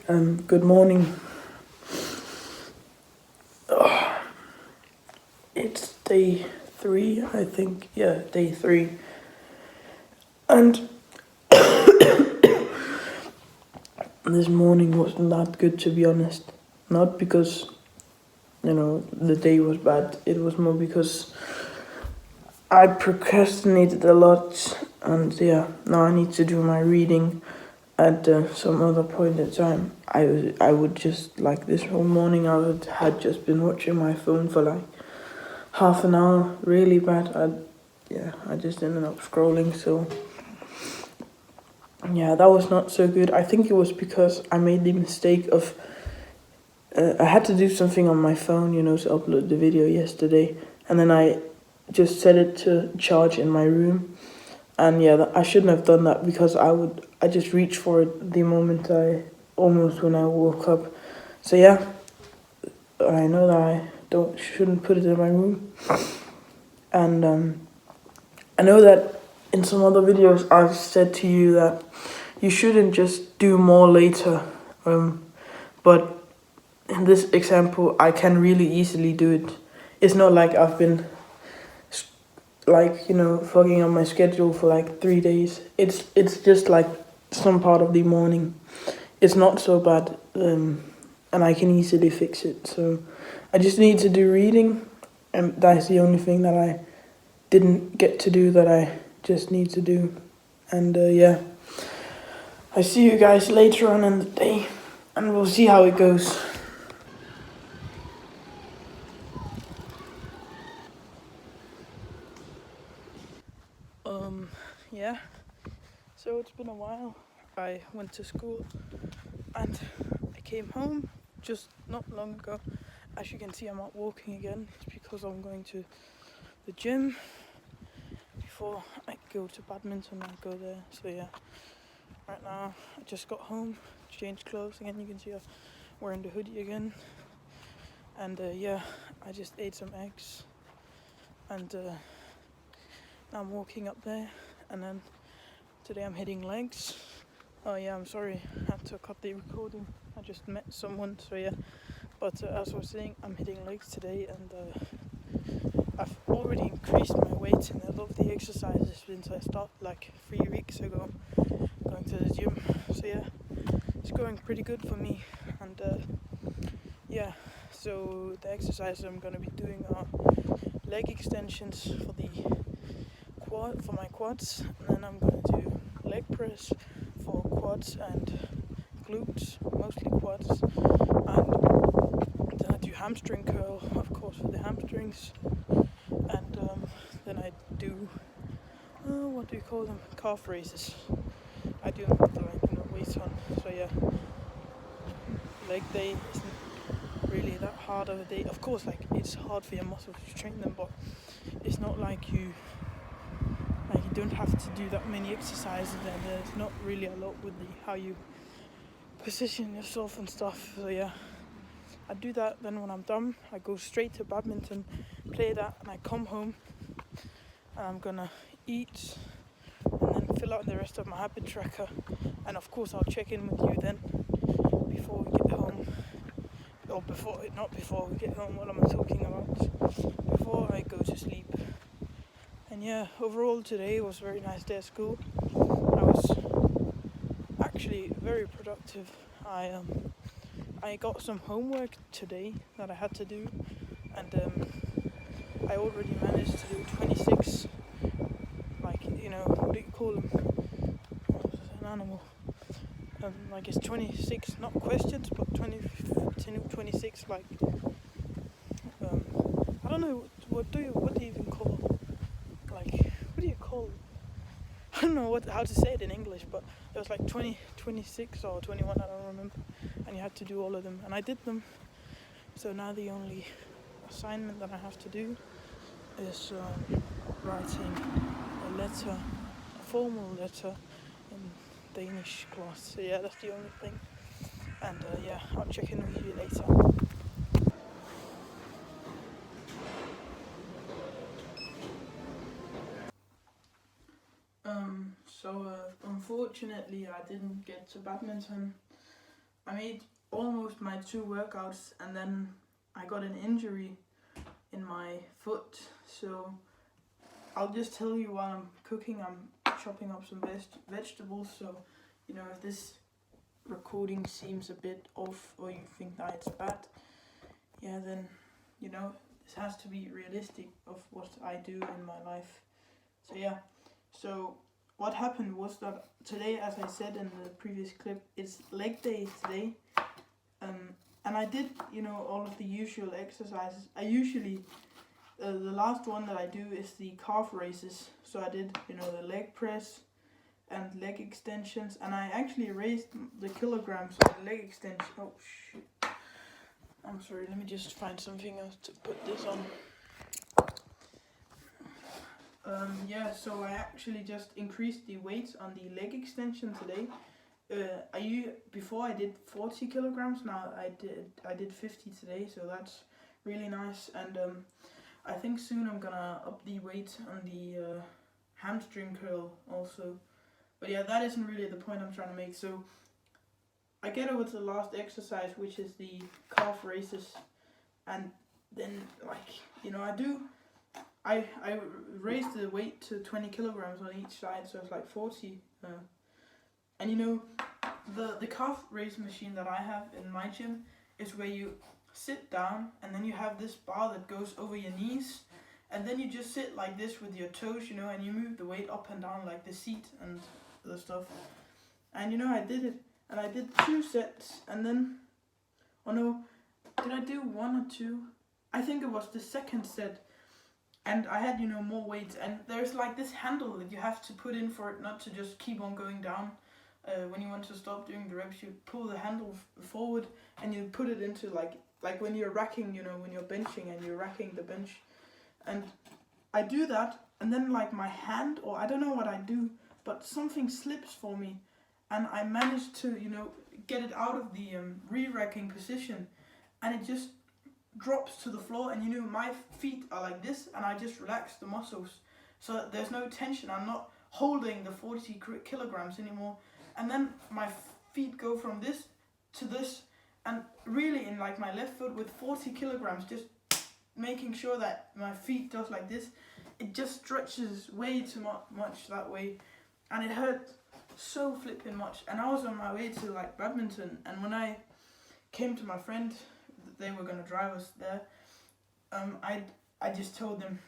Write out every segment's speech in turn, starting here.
Good morning. It's day 3, I think. Yeah, day 3. And this morning wasn't that good, to be honest. Not because, the day was bad. It was more because I procrastinated a lot. And yeah, now I need to do my reading at some other point in time. I would just, like this whole morning, had just been watching my phone for like half an hour, really bad. I just ended up scrolling, so yeah, that was not so good. I think it was because I made the mistake of I had to do something on my phone, to upload the video yesterday, and then I just set it to charge in my room. And yeah, I shouldn't have done that because I just reached for it the moment when I woke up. So yeah, I know that I shouldn't put it in my room. And I know that in some other videos I've said to you that you shouldn't just do more later. But in this example, I can really easily do it. It's not like I've been fucking on my schedule for like 3 days. It's just like some part of the morning. It's not so bad, and I can easily fix it. So I just need to do reading, and that's the only thing that I didn't get to do that I just need to do. And yeah, I see you guys later on in the day, and we'll see how it goes. Yeah, so it's been a while. I went to school and I came home just not long ago. As you can see, I'm out walking again. It's because I'm going to the gym. Before I go to badminton, I go there. So yeah, right now I just got home, changed clothes again. You can see I'm wearing the hoodie again. And yeah, I just ate some eggs. And now I'm walking up there. And then today I'm hitting legs. Oh yeah, I'm sorry, I had to cut the recording. I just met someone, so yeah. But as I was saying, I'm hitting legs today, and I've already increased my weight in a lot of the exercises since I started like 3 weeks ago going to the gym. So yeah, it's going pretty good for me. And yeah, so the exercises I'm gonna be doing are leg extensions for my quads, and then I'm gonna do leg press for quads and glutes, mostly quads, and then I do hamstring curl, of course, for the hamstrings, and then I do what do you call them? Calf raises. I do them with the weights on. So yeah, leg day isn't really that hard of a day. Of course, it's hard for your muscles to train them, but it's not like you don't have to do that many exercises, and there's not really a lot with how you position yourself and stuff. So yeah, I do that. Then when I'm done, I go straight to badminton, play that, and I come home and I'm gonna eat and then fill out the rest of my habit tracker. And of course I'll check in with you then before we get home, or not before we get home, what am I talking about, before I go to sleep. And yeah, overall today was a very nice day at school. I was actually very productive. I got some homework today that I had to do, and I already managed to do 26, what do you call them? An animal. It's 26, not questions, but 26, I don't know, what do you even call, what do you call, I don't know how to say it in English, but there was 26 or 21, I don't remember, and you had to do all of them, and I did them. So now the only assignment that I have to do is writing a formal letter in Danish class. So yeah, that's the only thing. And yeah, I'll check in with you later. So unfortunately I didn't get to badminton. I made almost my 2 workouts, and then I got an injury in my foot. So I'll just tell you while I'm cooking, I'm chopping up some vegetables. So, you know, if this recording seems a bit off or you think that it's bad, yeah, then, you know, this has to be realistic of what I do in my life. So yeah, so what happened was that today, as I said in the previous clip, it's leg day today. And I did, you know, all of the usual exercises. I usually, the last one that I do is the calf raises. So I did, you know, the leg press and leg extensions, and I actually raised the kilograms of the leg extension. Oh shit. I'm sorry, let me just find something else to put this on. Yeah, so I actually just increased the weight on the leg extension today. Before I did 40 kilograms, now I did 50 today, so that's really nice. And I think soon I'm gonna up the weight on the hamstring curl also. But yeah, that isn't really the point I'm trying to make. So I get over to the last exercise, which is the calf raises, and then, like, you know, I raised the weight to 20 kilograms on each side, so it's like 40. And you know, the calf raise machine that I have in my gym is where you sit down and then you have this bar that goes over your knees, and then you just sit like this with your toes, you know, and you move the weight up and down like the seat and the stuff. And you know, I did it, and I did 2 sets, and then, oh no, did I do 1 or 2? I think it was the second set, and I had, you know, more weights, and there's like this handle that you have to put in for it not to just keep on going down. When you want to stop doing the reps, you pull the handle forward and you put it into like when you're racking, you know, when you're benching and you're racking the bench. And I do that, and then like my hand, or I don't know what I do, but something slips for me, and I managed to, you know, get it out of the re-racking position, and it just drops to the floor, and you know, my feet are like this, and I just relax the muscles so that there's no tension. I'm not holding the 40 kilograms anymore, and then my feet go from this to this, and really in like my left foot with 40 kilograms, just making sure that my feet does like this, it just stretches way too much that way, and it hurt so flipping much. And I was on my way to like badminton, and when I came to my friend, they were gonna drive us there, I just told them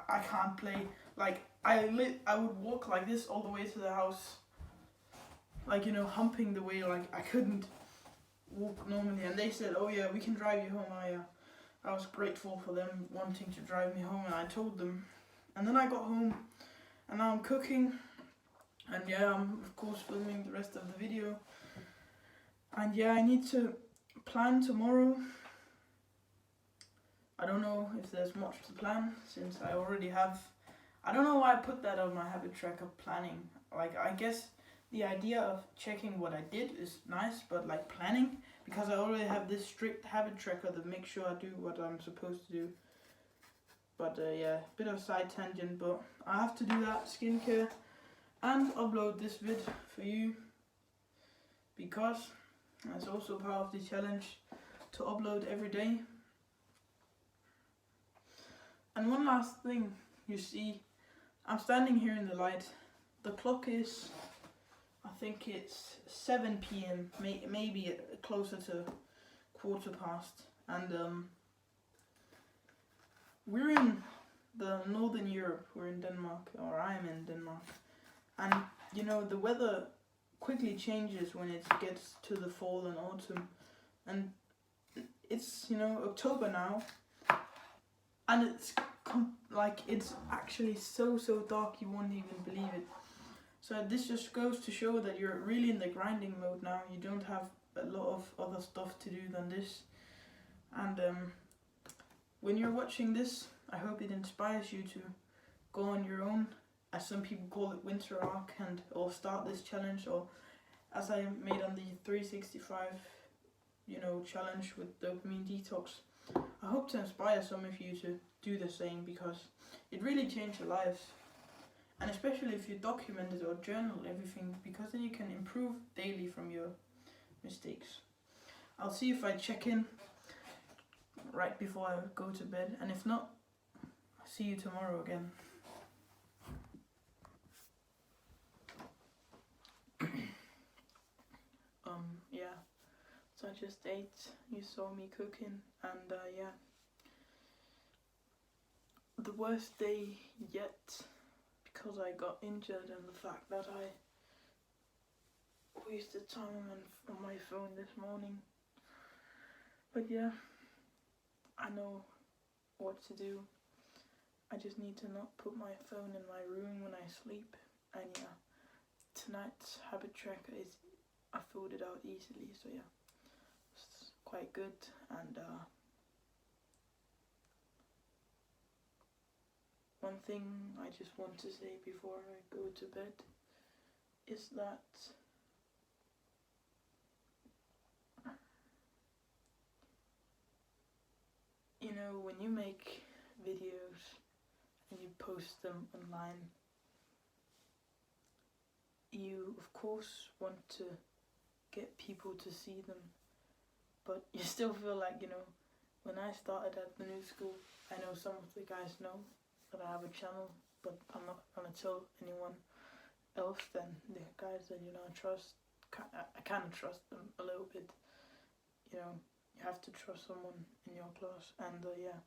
I can't play. Like I would walk like this all the way to the house, like, you know, humping the way, like I couldn't walk normally. And they said, oh yeah, we can drive you home. I was grateful for them wanting to drive me home, and I told them. And then I got home, and now I'm cooking, and yeah, I'm of course filming the rest of the video. And yeah, I need to plan tomorrow. I don't know if there's much to plan, since I already have, I don't know why I put that on my habit tracker, planning. Like, I guess the idea of checking what I did is nice, but like planning, because I already have this strict habit tracker that makes sure I do what I'm supposed to do. But yeah, bit of side tangent, but I have to do that, skincare, and upload this vid for you, because that's also part of the challenge, to upload every day. And one last thing, you see, I'm standing here in the light. The clock is, I think it's 7 p.m, maybe closer to 1:15, and we're in the Northern Europe, we're in Denmark, or I'm in Denmark, and you know, the weather quickly changes when it gets to the fall and autumn, and it's, you know, October now, and it's like, it's actually so dark you won't even believe it. So this just goes to show that you're really in the grinding mode now. You don't have a lot of other stuff to do than this. And when you're watching this, I hope it inspires you to go on your own, as some people call it, winter arc, or start this challenge, or as I made on the 365, you know, challenge with dopamine detox. I hope to inspire some of you to do the same, because it really changed your lives. And especially if you document it or journal everything, because then you can improve daily from your mistakes. I'll see if I check in right before I go to bed, and if not, I'll see you tomorrow again. Yeah, so I just ate, you saw me cooking, and yeah, the worst day yet, because I got injured, and the fact that I wasted time on my phone this morning. But yeah, I know what to do. I just need to not put my phone in my room when I sleep. And yeah, tonight's habit tracker is, I filled it out easily, so yeah, it's quite good. And one thing I just want to say before I go to bed is that you know, when you make videos and you post them online, you of course want to get people to see them, but you still feel like, you know, when I started at the new school, I know some of the guys know that I have a channel, but I'm not gonna tell anyone else than the guys that you know I trust. I kind of trust them a little bit, you know. You have to trust someone in your class, and yeah,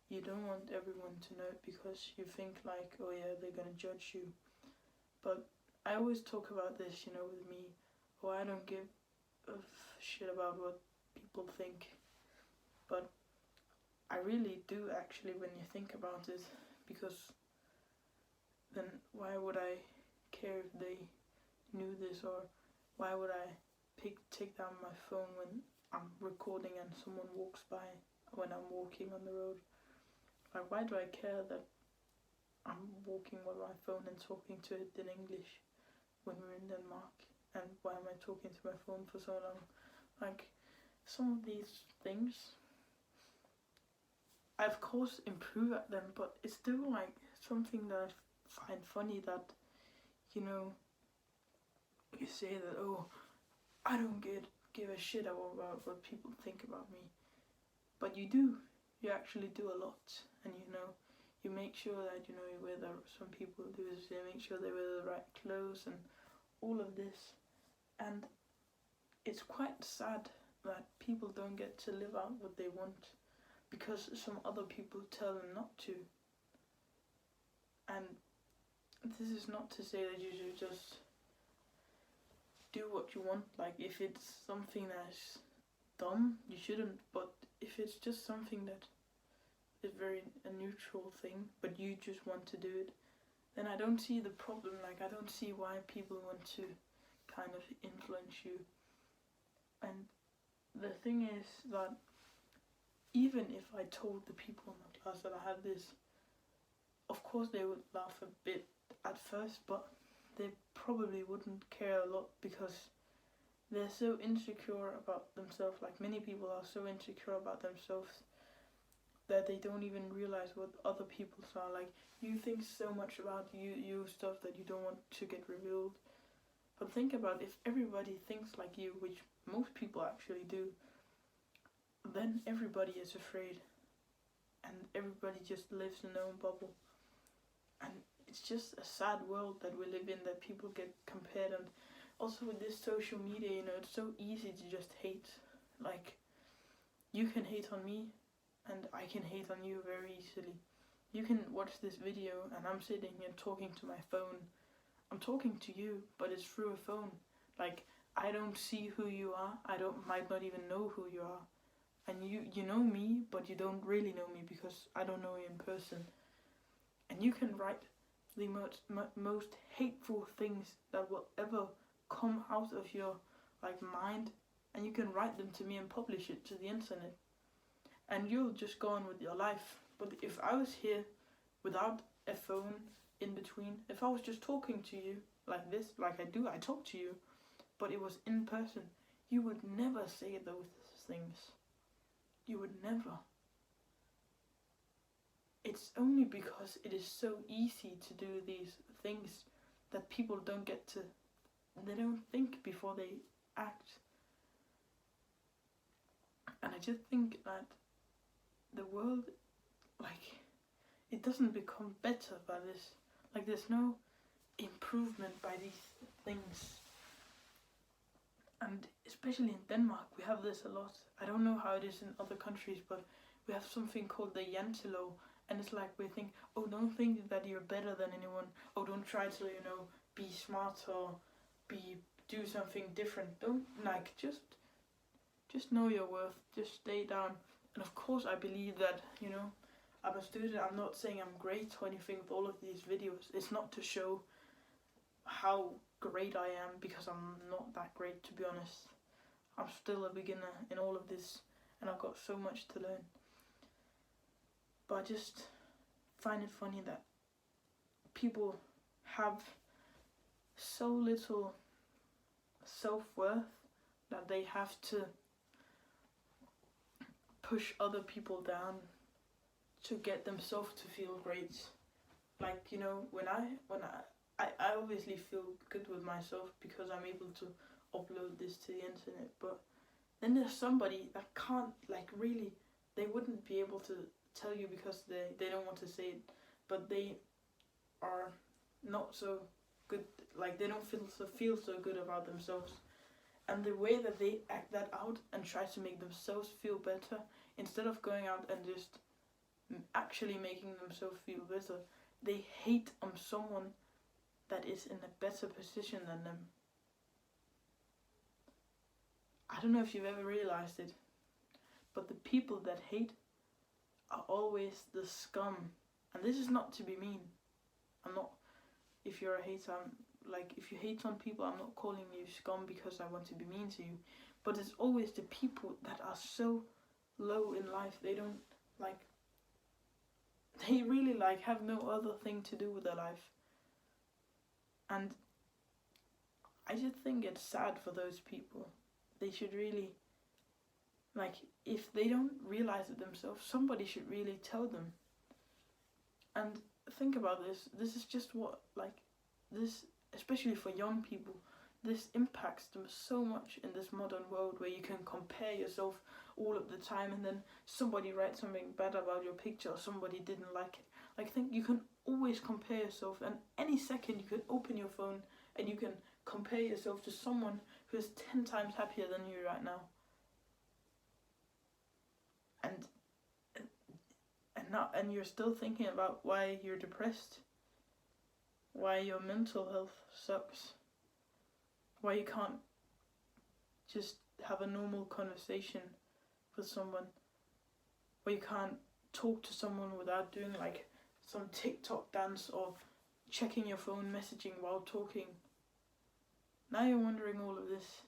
you don't want everyone to know it because you think like, oh yeah, they're gonna judge you. But I always talk about this, you know, with me. Oh, I don't give a shit about what people think, but I really do actually when you think about it, because then why would I care if they knew this, or why would I take down my phone when I'm recording and someone walks by when I'm walking on the road? Like, why do I care that I'm walking with my phone and talking to it in English when we're in Denmark? And why am I talking to my phone for so long? Like, some of these things, I of course improve at them, but it's still like something that I find funny that, you know, you say that, oh, I don't give a shit about what people think about me. But you do. You actually do a lot. And you know, you make sure that, you know, you wear some people do is they make sure they wear the right clothes and all of this. And it's quite sad that people don't get to live out what they want because some other people tell them not to. And this is not to say that you should just do what you want. Like, if it's something that's dumb, you shouldn't. But if it's just something that is very a neutral thing, but you just want to do it, then I don't see the problem. Like, I don't see why people want to kind of influence you. And the thing is that even if I told the people in my class that I had this, of course they would laugh a bit at first, but they probably wouldn't care a lot because they're so insecure about themselves. Like, many people are so insecure about themselves that they don't even realize what other people's are. Like, you think so much about you stuff that you don't want to get revealed. But think about, if everybody thinks like you, which most people actually do, then everybody is afraid and everybody just lives in their own bubble. And it's just a sad world that we live in, that people get compared. And also with this social media, you know, it's so easy to just hate. Like, you can hate on me and I can hate on you very easily. You can watch this video and I'm sitting here talking to my phone. I'm talking to you, but it's through a phone. Like, I don't see who you are. Might not even know who you are. And you know me, but you don't really know me because I don't know you in person. And you can write the most hateful things that will ever come out of your like mind, and you can write them to me and publish it to the internet. And you'll just go on with your life. But if I was here without a phone in between, if I was just talking to you like this, like I talk to you, but it was in person, you would never say those things. You would never. It's only because it is so easy to do these things that people don't get to, they don't think before they act. And I just think that the world, like, it doesn't become better by this. Like, there's no improvement by these things. And especially in Denmark, we have this a lot. I don't know how it is in other countries, but we have something called the Jantelov. And it's like we think, oh, don't think that you're better than anyone. Oh, don't try to, be smart or do something different. Don't, like, just know your worth. Just stay down. And of course, I believe that, I'm a student. I'm not saying I'm great or anything with all of these videos. It's not to show how great I am, because I'm not that great, to be honest. I'm still a beginner in all of this, and I've got so much to learn. But I just find it funny that people have so little self-worth that they have to push other people down to get themselves to feel great. Like, when I obviously feel good with myself because I'm able to upload this to the internet, but then there's somebody that can't, like, really, they wouldn't be able to tell you because they don't want to say it, but they are not so good, like, they don't feel so good about themselves. And the way that they act that out and try to make themselves feel better, instead of going out and just actually making themselves feel better, they hate on someone that is in a better position than them. I don't know if you've ever realized it, but the people that hate are always the scum. And this is not to be mean. I'm not, if you're a hater, if you hate on people, I'm not calling you scum because I want to be mean to you. But it's always the people that are so low in life, they don't, they really, have no other thing to do with their life. And I just think it's sad for those people. They should really, if they don't realize it themselves, somebody should really tell them. And think about this. This is just what, this, especially for young people, this impacts them so much in this modern world where you can compare yourself all of the time, and then somebody writes something bad about your picture, or somebody didn't like it. Think you can always compare yourself, and any second you can open your phone and you can compare yourself to someone who is 10 times happier than you right now. And you're still thinking about why you're depressed, why your mental health sucks, why you can't just have a normal conversation with someone, why you can't talk to someone without doing some TikTok dance or checking your phone, messaging while talking. Now you're wondering all of this.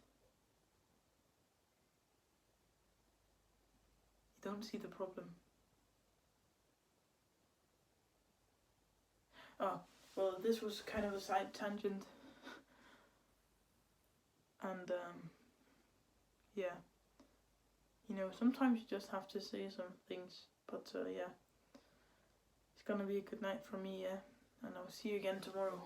You don't see the problem. Oh, well, this was kind of a side tangent. And, yeah. Sometimes you just have to say some things. But, yeah. It's gonna be a good night for me, yeah. And I'll see you again tomorrow.